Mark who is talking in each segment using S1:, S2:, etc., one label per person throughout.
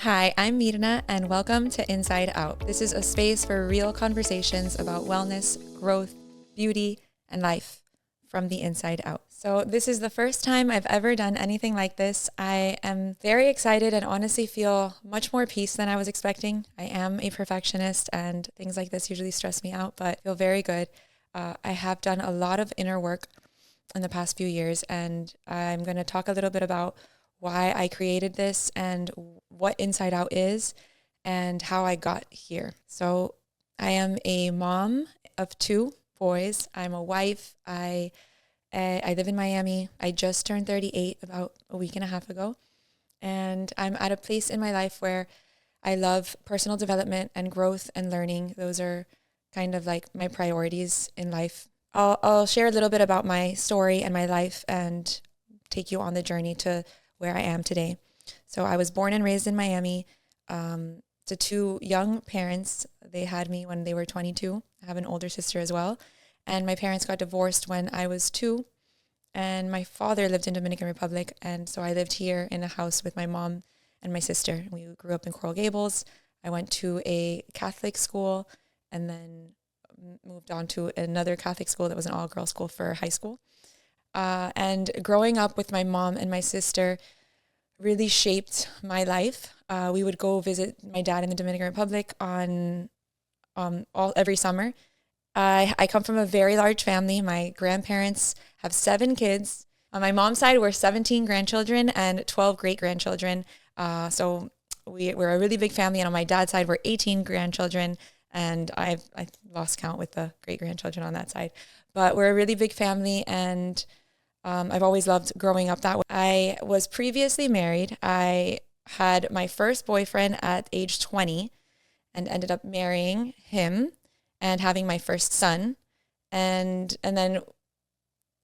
S1: Hi, I'm Mirna, and welcome to Inside Out. This is a space for real conversations about wellness, growth, beauty, and life from the inside out. So this is the first time I've ever done anything like this. I am very excited and honestly feel much more peace than I was expecting. I am a perfectionist and things like this usually stress me out, but I feel very good. I have done a lot of inner work in the past few years, and I'm going to talk a little bit about why I created this and what Inside Out is and how I got here. So I am a mom of two boys. I'm a wife. I live in Miami. I just turned 38 about a week and a half ago. And I'm at a place in my life where I love personal development and growth and learning. Those are kind of like my priorities in life. I'll share a little bit about my story and my life and take you on the journey to where I am today. So I was born and raised in Miami to two young parents. They had me when they were 22. I have an older sister as well. And my parents got divorced when I was 2. And my father lived in Dominican Republic. And so I lived here in a house with my mom and my sister. We grew up in Coral Gables. I went to a Catholic school and then moved on to another Catholic school that was an all-girls school for high school. And growing up with my mom and my sister really shaped my life. We would go visit my dad in the Dominican Republic on every summer. I come from a very large family. My grandparents have 7 kids. On my mom's side, we're 17 grandchildren and 12 great-grandchildren. So we're a really big family. And on my dad's side, we're 18 grandchildren. And I lost count with the great-grandchildren on that side. But we're a really big family, and I've always loved growing up that way. I was previously married. I had my first boyfriend at age 20 and ended up marrying him and having my first son, and then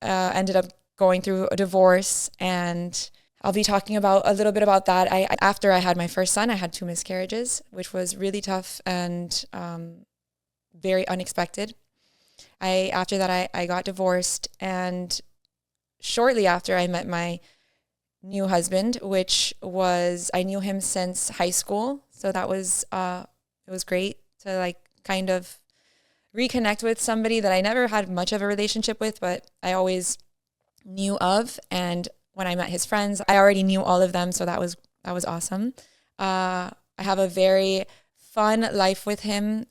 S1: ended up going through a divorce. And I'll be talking about a little bit about that. After I had my first son, I had 2 miscarriages, which was really tough and very unexpected. After that, I got divorced, and shortly after I met my new husband, which was, I knew him since high school. So that was, it was great to like kind of reconnect with somebody that I never had much of a relationship with, but I always knew of. And when I met his friends, I already knew all of them. So that was awesome. I have a very fun life with him.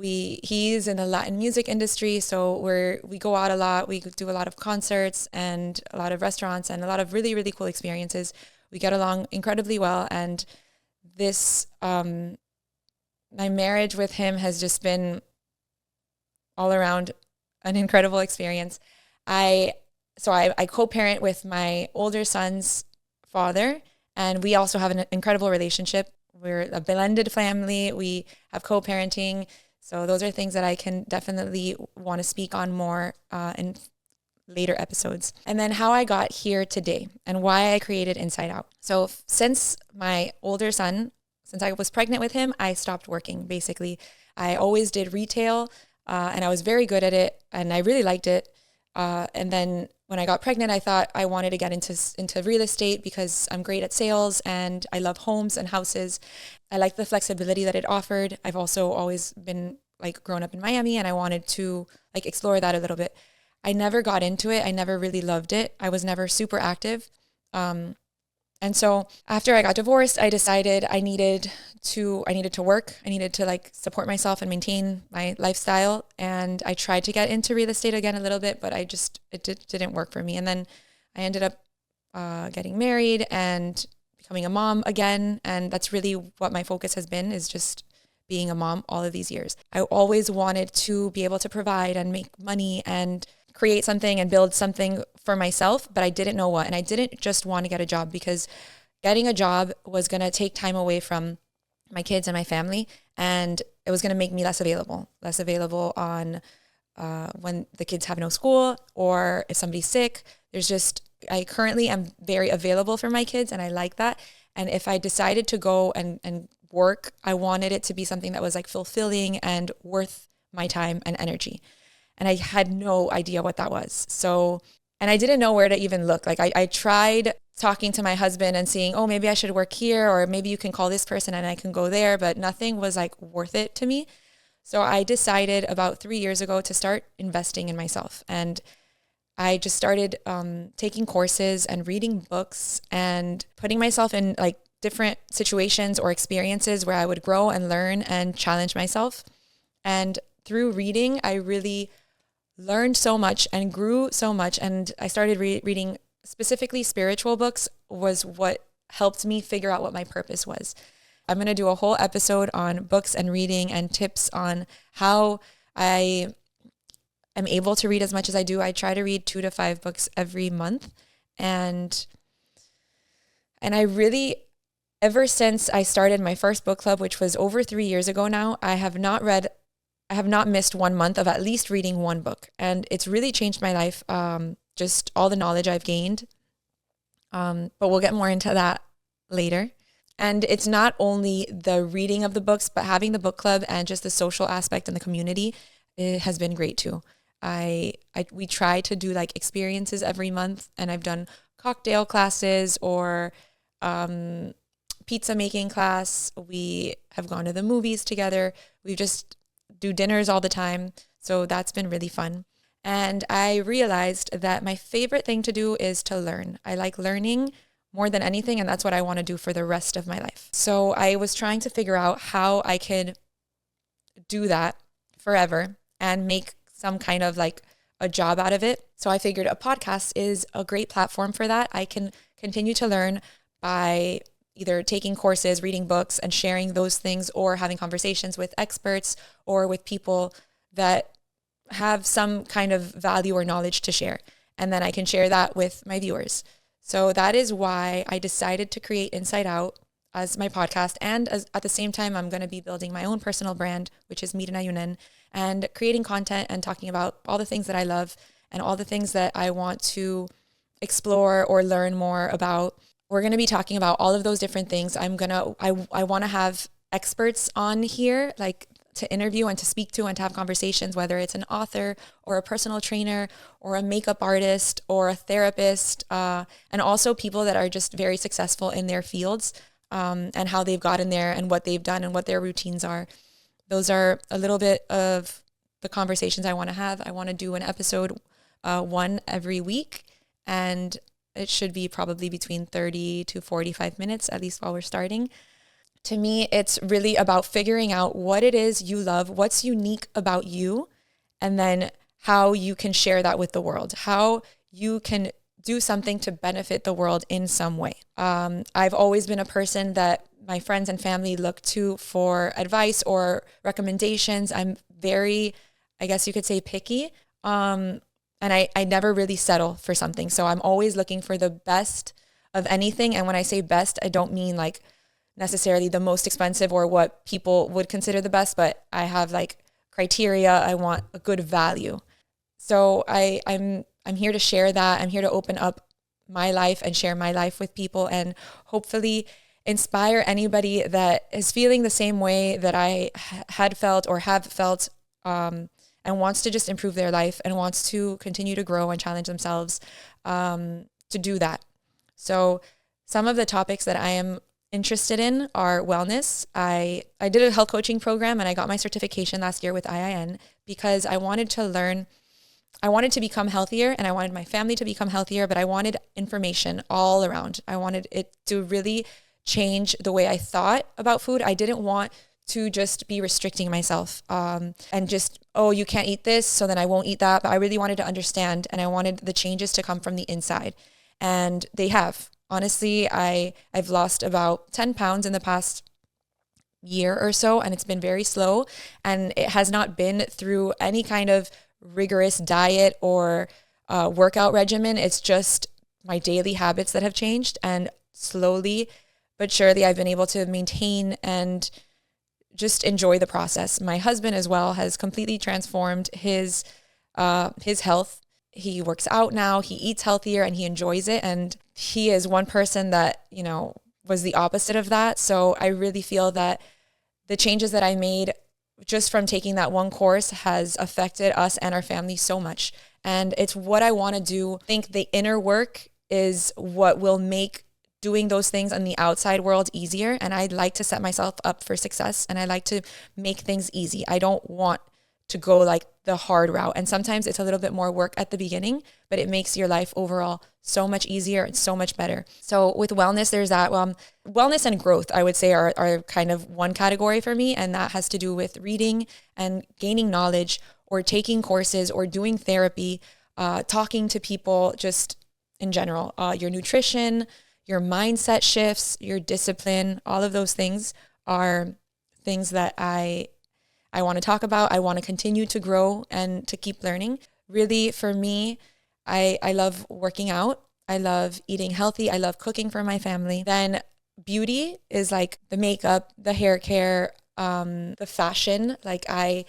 S1: He's in the Latin music industry, so we go out a lot. We do a lot of concerts and a lot of restaurants and a lot of really, really cool experiences. We get along incredibly well, and this my marriage with him has just been all around an incredible experience. I co-parent with my older son's father, and we also have an incredible relationship. We're a blended family. We have co-parenting. So those are things that I can definitely want to speak on more in later episodes. And then how I got here today and why I created Inside Out. So since my older son, since I was pregnant with him, I stopped working. Basically, I always did retail and I was very good at it and I really liked it. And then when I got pregnant, I thought I wanted to get into real estate because I'm great at sales and I love homes and houses. I like the flexibility that it offered. I've also always been like grown up in Miami and I wanted to like explore that a little bit. I never got into it. I never really loved it. I was never super active. And so after I got divorced, I decided I needed to work. I needed to like support myself and maintain my lifestyle. And I tried to get into real estate again a little bit, but it didn't work for me. And then I ended up getting married and becoming a mom again. And that's really what my focus has been, is just being a mom all of these years. I always wanted to be able to provide and make money and create something and build something for myself, but I didn't know what. And I didn't just want to get a job because getting a job was going to take time away from my kids and my family. And it was going to make me less available on when the kids have no school or if somebody's sick. I currently am very available for my kids and I like that. And if I decided to go and work, I wanted it to be something that was like fulfilling and worth my time and energy. And I had no idea what that was. So, and I didn't know where to even look. Like I tried talking to my husband and seeing, oh, maybe I should work here, or maybe you can call this person and I can go there, but nothing was like worth it to me. So I decided about 3 years ago to start investing in myself. And I just started taking courses and reading books and putting myself in like different situations or experiences where I would grow and learn and challenge myself. And through reading, I really learned so much and grew so much. And I started reading specifically spiritual books was what helped me figure out what my purpose was. I'm going to do a whole episode on books and reading and tips on how I am able to read as much as I do. I try to read 2 to 5 books every month. And I really, ever since I started my first book club, which was over 3 years ago now, I have not missed 1 month of at least reading one book. And it's really changed my life, just all the knowledge I've gained. But we'll get more into that later. And it's not only the reading of the books, but having the book club and just the social aspect and the community, it has been great too. We try to do like experiences every month, and I've done cocktail classes or pizza making class. We have gone to the movies together. We just do dinners all the time. So that's been really fun. And I realized that my favorite thing to do is to learn. I like learning more than anything, and that's what I want to do for the rest of my life. So I was trying to figure out how I could do that forever and make some kind of like a job out of it. So I figured a podcast is a great platform for that. I can continue to learn by either taking courses, reading books, and sharing those things, or having conversations with experts or with people that have some kind of value or knowledge to share. And then I can share that with my viewers. So that is why I decided to create Inside Out as my podcast. And at the same time, I'm going to be building my own personal brand, which is Mirna Yunen, and creating content and talking about all the things that I love and all the things that I want to explore or learn more about. We're going to be talking about all of those different things. I want to have experts on here, like to interview and to speak to and to have conversations, whether it's an author or a personal trainer or a makeup artist or a therapist, and also people that are just very successful in their fields, and how they've gotten there and what they've done and what their routines are. Those are a little bit of the conversations I want to have. I want to do an episode, one every week, and it should be probably between 30 to 45 minutes, at least while we're starting. To me, it's really about figuring out what it is you love, what's unique about you, and then how you can share that with the world, how you can do something to benefit the world in some way. I've always been a person that my friends and family look to for advice or recommendations. I'm very, I guess you could say, picky. And I never really settle for something. So I'm always looking for the best of anything. And when I say best, I don't mean like necessarily the most expensive or what people would consider the best, but I have like criteria. I want a good value. So I'm here to share that. I'm here to open up my life and share my life with people, and hopefully inspire anybody that is feeling the same way that I had felt or have felt, and wants to just improve their life and wants to continue to grow and challenge themselves to do that. So some of the topics that I am interested in are wellness. I did a health coaching program and I got my certification last year with IIN because I wanted to learn. I wanted to become healthier and I wanted my family to become healthier, but I wanted information all around. I wanted it to really change the way I thought about food. I didn't want to just be restricting myself and just, oh, you can't eat this, so then I won't eat that. But I really wanted to understand, and I wanted the changes to come from the inside. And they have. Honestly, I've lost about 10 pounds in the past year or so, and it's been very slow. And it has not been through any kind of rigorous diet or workout regimen. It's just my daily habits that have changed. And slowly but surely, I've been able to maintain and just enjoy the process. My husband as well has completely transformed his health. He works out now, he eats healthier, and he enjoys it. And he is one person that, was the opposite of that. So I really feel that the changes that I made just from taking that one course has affected us and our family so much. And it's what I want to do. I think the inner work is what will make doing those things on the outside world easier. And I like to set myself up for success, and I like to make things easy. I don't want to go like the hard route. And sometimes it's a little bit more work at the beginning, but it makes your life overall so much easier and so much better. So with wellness, there's that. Wellness and growth, I would say, are kind of one category for me. And that has to do with reading and gaining knowledge, or taking courses, or doing therapy, talking to people just in general. Your nutrition, your mindset shifts, your discipline, all of those things are things that I want to talk about. I want to continue to grow and to keep learning. Really, for me, I love working out. I love eating healthy. I love cooking for my family. Then beauty is like the makeup, the hair care, the fashion. Like I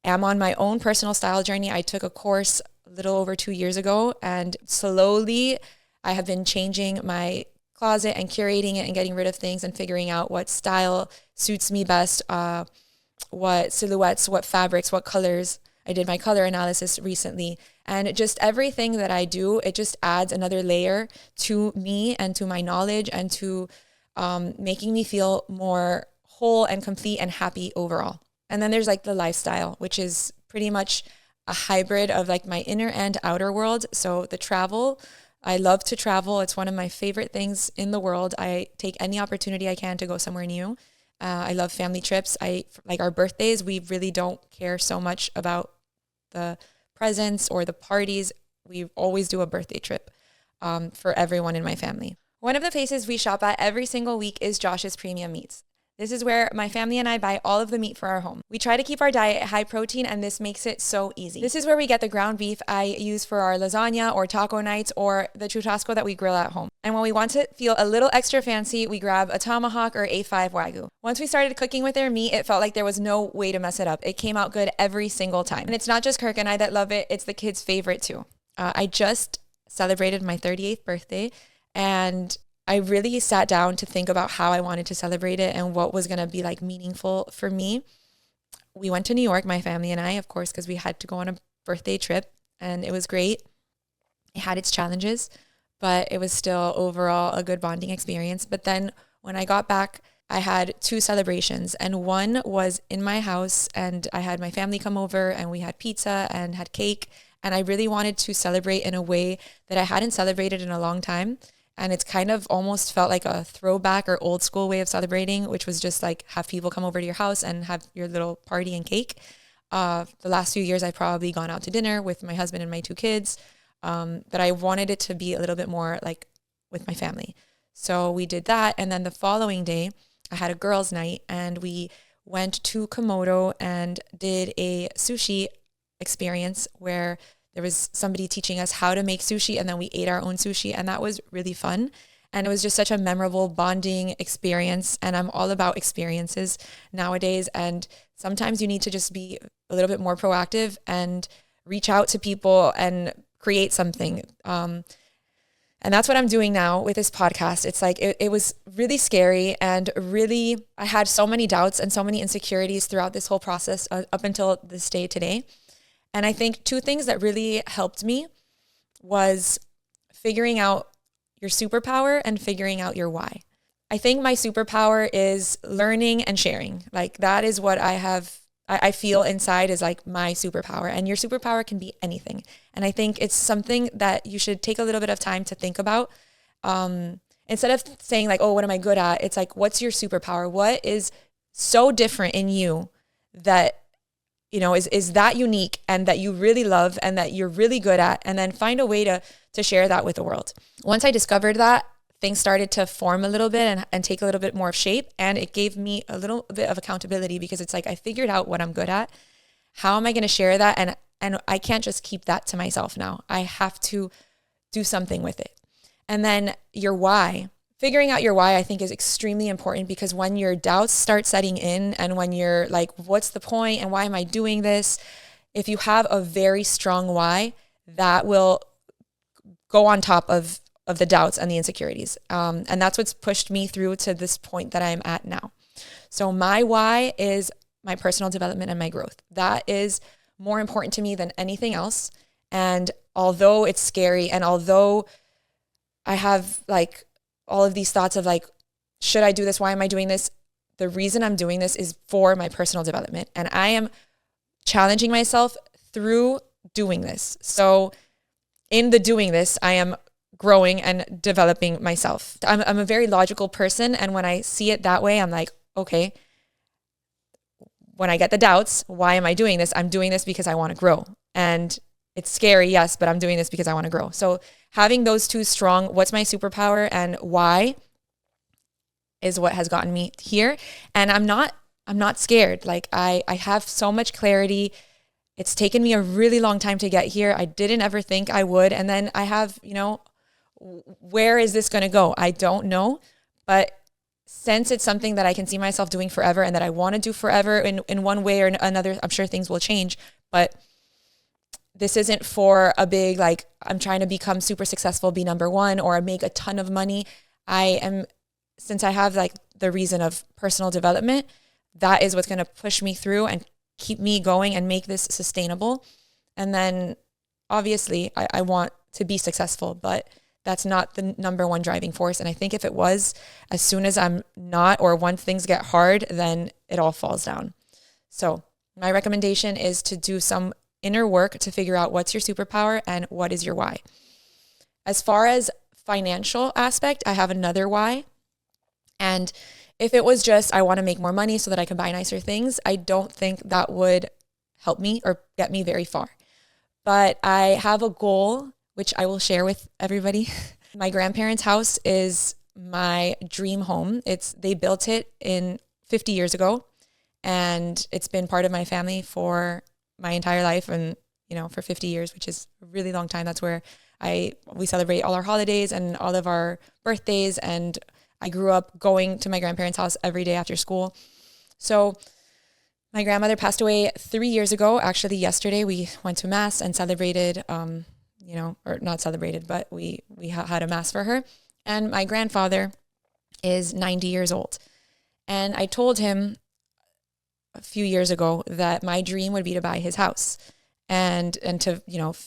S1: am on my own personal style journey. I took a course a little over 2 years ago, and slowly I have been changing my closet and curating it and getting rid of things and figuring out what style suits me best, what silhouettes, what fabrics, what colors. I did my color analysis recently, and just everything that I do, it just adds another layer to me and to my knowledge, and to making me feel more whole and complete and happy overall. And then there's like the lifestyle, which is pretty much a hybrid of like my inner and outer world. So the travel, I love to travel. It's one of my favorite things in the world. I take any opportunity I can to go somewhere new. I love family trips. Like our birthdays, we really don't care so much about the presents or the parties. We always do a birthday trip for everyone in my family. One of the places we shop at every single week is Josh's Premium Meats. This is where my family and I buy all of the meat for our home. We try to keep our diet high protein, and this makes it so easy. This is where we get the ground beef I use for our lasagna or taco nights, or the churrasco that we grill at home. And when we want to feel a little extra fancy, we grab a tomahawk or A5 Wagyu. Once we started cooking with their meat, it felt like there was no way to mess it up. It came out good every single time. And it's not just Kirk and I that love it, it's the kids' favorite too. I just celebrated my 38th birthday, and I really sat down to think about how I wanted to celebrate it and what was going to be like meaningful for me. We went to New York, my family and I, of course, because we had to go on a birthday trip, and it was great. It had its challenges, but it was still overall a good bonding experience. But then when I got back, I had 2 celebrations, and one was in my house, and I had my family come over, and we had pizza and had cake. And I really wanted to celebrate in a way that I hadn't celebrated in a long time. And it's kind of almost felt like a throwback or old school way of celebrating, which was just like have people come over to your house and have your little party and cake. The last few years, I've probably gone out to dinner with my husband and my 2 kids. But I wanted it to be a little bit more like with my family. So we did that. And then the following day, I had a girls' night, and we went to Komodo and did a sushi experience where there was somebody teaching us how to make sushi, and then we ate our own sushi, and that was really fun. And it was just such a memorable bonding experience. And I'm all about experiences nowadays. And sometimes you need to just be a little bit more proactive and reach out to people and create something. And that's what I'm doing now with this podcast. It's like, it was really scary, and really, I had so many doubts and so many insecurities throughout this whole process up until this day today. And I think 2 things that really helped me was figuring out your superpower and figuring out your why. I think my superpower is learning and sharing. Like that is what I feel inside is like my superpower, and your superpower can be anything. And I think it's something that you should take a little bit of time to think about. Instead of saying like, oh, what am I good at? It's like, what's your superpower? What is so different in you that is that unique and that you really love and that you're really good at, and then find a way to share that with the world. Once I discovered that, things started to form a little bit and take a little bit more of shape, and it gave me a little bit of accountability, because it's like I figured out what I'm good at. How am I going to share that? And I can't just keep that to myself now. I have to do something with it. And then your why. Figuring out your why, I think, is extremely important, because when your doubts start setting in, and when you're like, what's the point and why am I doing this? If you have a very strong why, that will go on top of the doubts and the insecurities. And that's what's pushed me through to this point that I'm at now. So my why is my personal development and my growth. That is more important to me than anything else. And although it's scary, and although I have like all of these thoughts of like, should I do this? Why am I doing this? The reason I'm doing this is for my personal development, and I am challenging myself through doing this. So in the doing this, I am growing and developing myself. I'm a very logical person. And when I see it that way, I'm like, okay, when I get the doubts, why am I doing this? I'm doing this because I want to grow. And it's scary, yes, but I'm doing this because I want to grow. So having those two strong, what's my superpower and why, is what has gotten me here. And I'm not scared. Like I have so much clarity. It's taken me a really long time to get here. I didn't ever think I would. And then I have, where is this going to go? I don't know. But since it's something that I can see myself doing forever and that I want to do forever in one way or another, I'm sure things will change. But this isn't for a big, like, I'm trying to become super successful, be number one, or make a ton of money. Since I have like the reason of personal development, that is what's going to push me through and keep me going and make this sustainable. And then obviously I want to be successful, but that's not the number one driving force. And I think if it was, as soon as I'm not, or once things get hard, then it all falls down. So my recommendation is to do some inner work to figure out what's your superpower and what is your why. As far as financial aspect, I have another why. And if it was just, I want to make more money so that I can buy nicer things, I don't think that would help me or get me very far. But I have a goal, which I will share with everybody. My grandparents' house is my dream home. They built it 50 years ago, and it's been part of my family for my entire life, and for 50 years, which is a really long time. That's where we celebrate all our holidays and all of our birthdays, and I grew up going to my grandparents' house every day after school. So my grandmother passed away 3 years ago. Actually, yesterday we went to mass and celebrated, or not celebrated, but we had a mass for her. And my grandfather is 90 years old. And I told him a few years ago that my dream would be to buy his house and to,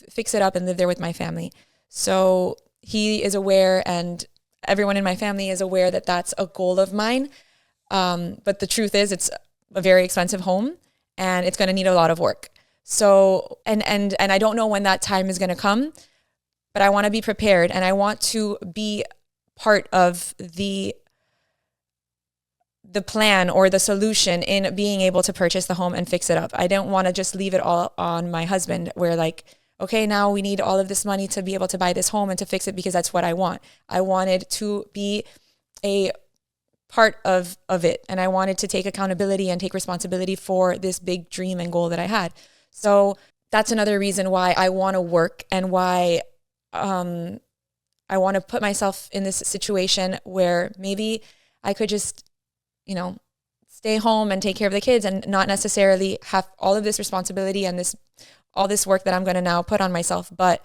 S1: fix it up and live there with my family. So he is aware, and everyone in my family is aware that that's a goal of mine. But the truth is, it's a very expensive home and it's going to need a lot of work. So, and I don't know when that time is going to come, but I want to be prepared, and I want to be part of the plan or the solution in being able to purchase the home and fix it up. I don't want to just leave it all on my husband, where like, okay, now we need all of this money to be able to buy this home and to fix it because that's what I want. I wanted to be a part of it, and I wanted to take accountability and take responsibility for this big dream and goal that I had. So that's another reason why I want to work, and why I want to put myself in this situation where maybe I could just, stay home and take care of the kids and not necessarily have all of this responsibility and all this work that I'm going to now put on myself. But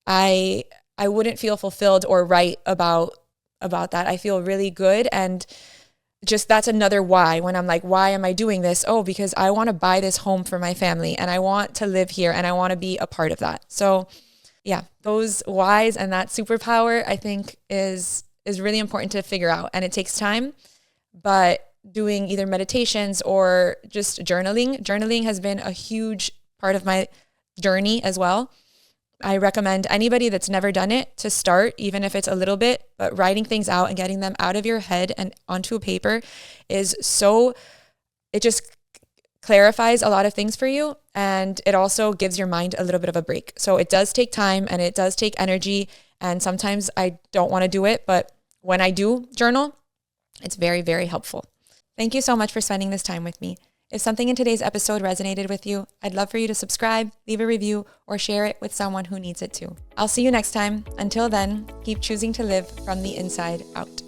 S1: I wouldn't feel fulfilled or right about that. I feel really good. And just, that's another why. When I'm like, why am I doing this? Oh, because I want to buy this home for my family, and I want to live here, and I want to be a part of that. So yeah, those whys and that superpower, I think is really important to figure out. And it takes time, but doing either meditations or just journaling has been a huge part of my journey as well. I recommend anybody that's never done it to start, even if it's a little bit, but writing things out and getting them out of your head and onto a paper it just clarifies a lot of things for you. And it also gives your mind a little bit of a break. So it does take time and it does take energy. And sometimes I don't want to do it, but when I do journal, it's very, very helpful. Thank you so much for spending this time with me. If something in today's episode resonated with you, I'd love for you to subscribe, leave a review, or share it with someone who needs it too. I'll see you next time. Until then, keep choosing to live from the inside out.